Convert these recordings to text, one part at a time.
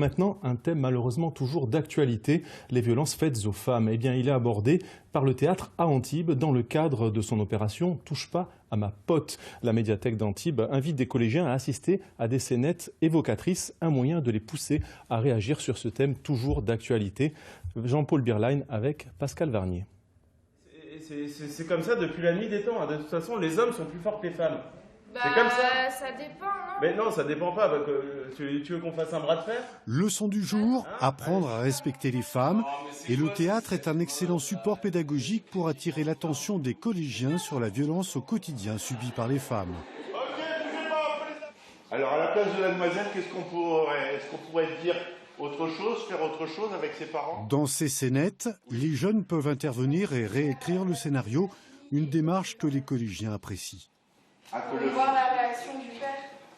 maintenant, un thème malheureusement toujours d'actualité, les violences faites aux femmes. Eh bien, il est abordé par le théâtre à Antibes dans le cadre de son opération « Touche pas à ma pote ». La médiathèque d'Antibes invite des collégiens à assister à des scénettes évocatrices, un moyen de les pousser à réagir sur ce thème toujours d'actualité. Jean-Paul Birlein avec Pascal Varnier. C'est comme ça depuis la nuit des temps. De toute façon, les hommes sont plus forts que les femmes. Bah, c'est comme ça. Ça dépend, non? Mais non, ça dépend pas. Tu veux qu'on fasse un bras de fer? Leçon du jour, apprendre à respecter les femmes. Et le théâtre est un excellent support pédagogique pour attirer l'attention des collégiens sur la violence au quotidien subie par les femmes. Alors à la place de la demoiselle, est-ce qu'on pourrait dire autre chose, faire autre chose avec ses parents? Dans ces scénettes, les jeunes peuvent intervenir et réécrire le scénario, une démarche que les collégiens apprécient. On peut voir la réaction du père.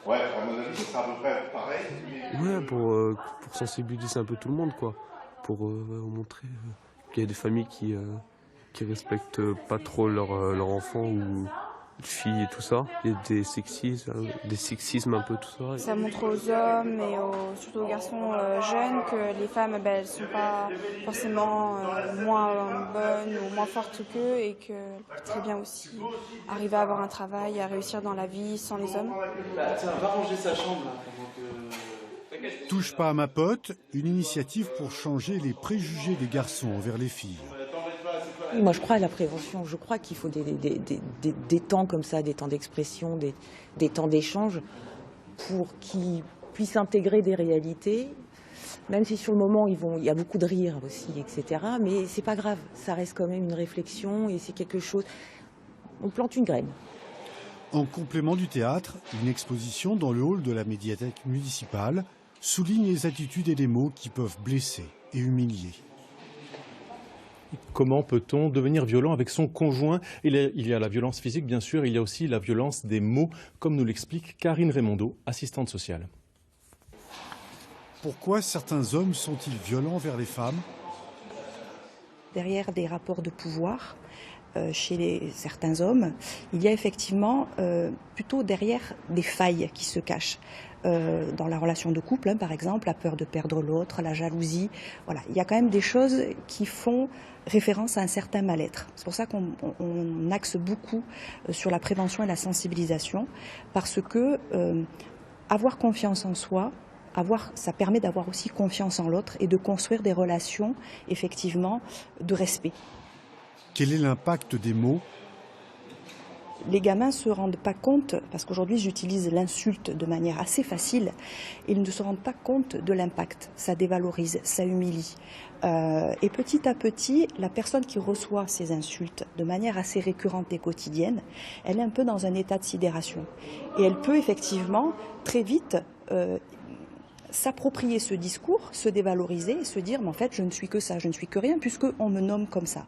Ouais, à mon avis, c'est à peu près pareil. Ouais, pour sensibiliser un peu tout le monde, quoi. Pour montrer qu'il y a des familles qui respectent pas trop leur enfant ou filles et tout ça. Il y a des sexismes un peu, tout ça. Ça montre aux hommes et surtout aux garçons jeunes que les femmes, elles ne sont pas forcément moins bonnes ou moins fortes qu'eux et qu'elles peuvent très bien aussi arriver à avoir un travail, à réussir dans la vie sans les hommes. Tiens, va ranger sa chambre là, Touche pas à ma pote, une initiative pour changer les préjugés des garçons envers les filles. Moi, je crois à la prévention. Je crois qu'il faut des temps comme ça, des temps d'expression, des temps d'échange pour qu'ils puissent intégrer des réalités, même si sur le moment, il y a beaucoup de rire aussi, etc. Mais c'est pas grave, ça reste quand même une réflexion et c'est quelque chose... On plante une graine. En complément du théâtre, une exposition dans le hall de la médiathèque municipale souligne les attitudes et les mots qui peuvent blesser et humilier. Comment peut-on devenir violent avec son conjoint? Il y a la violence physique, bien sûr, il y a aussi la violence des mots, comme nous l'explique Karine Raymondeau, assistante sociale. Pourquoi certains hommes sont-ils violents envers les femmes? Derrière des rapports de pouvoir, chez certains hommes, il y a effectivement plutôt derrière des failles qui se cachent. Dans la relation de couple, par exemple, la peur de perdre l'autre, la jalousie. Voilà, il y a quand même des choses qui font référence à un certain mal-être. C'est pour ça qu'on axe beaucoup sur la prévention et la sensibilisation, parce que avoir confiance en soi, ça permet d'avoir aussi confiance en l'autre et de construire des relations, effectivement, de respect. Quel est l'impact des mots? Les gamins ne se rendent pas compte, parce qu'aujourd'hui j'utilise l'insulte de manière assez facile, ils ne se rendent pas compte de l'impact. Ça dévalorise, ça humilie. Et petit à petit, la personne qui reçoit ces insultes de manière assez récurrente et quotidienne, elle est un peu dans un état de sidération. Et elle peut effectivement très vite s'approprier ce discours, se dévaloriser et se dire mais en fait je ne suis que ça, je ne suis que rien puisqu'on me nomme comme ça.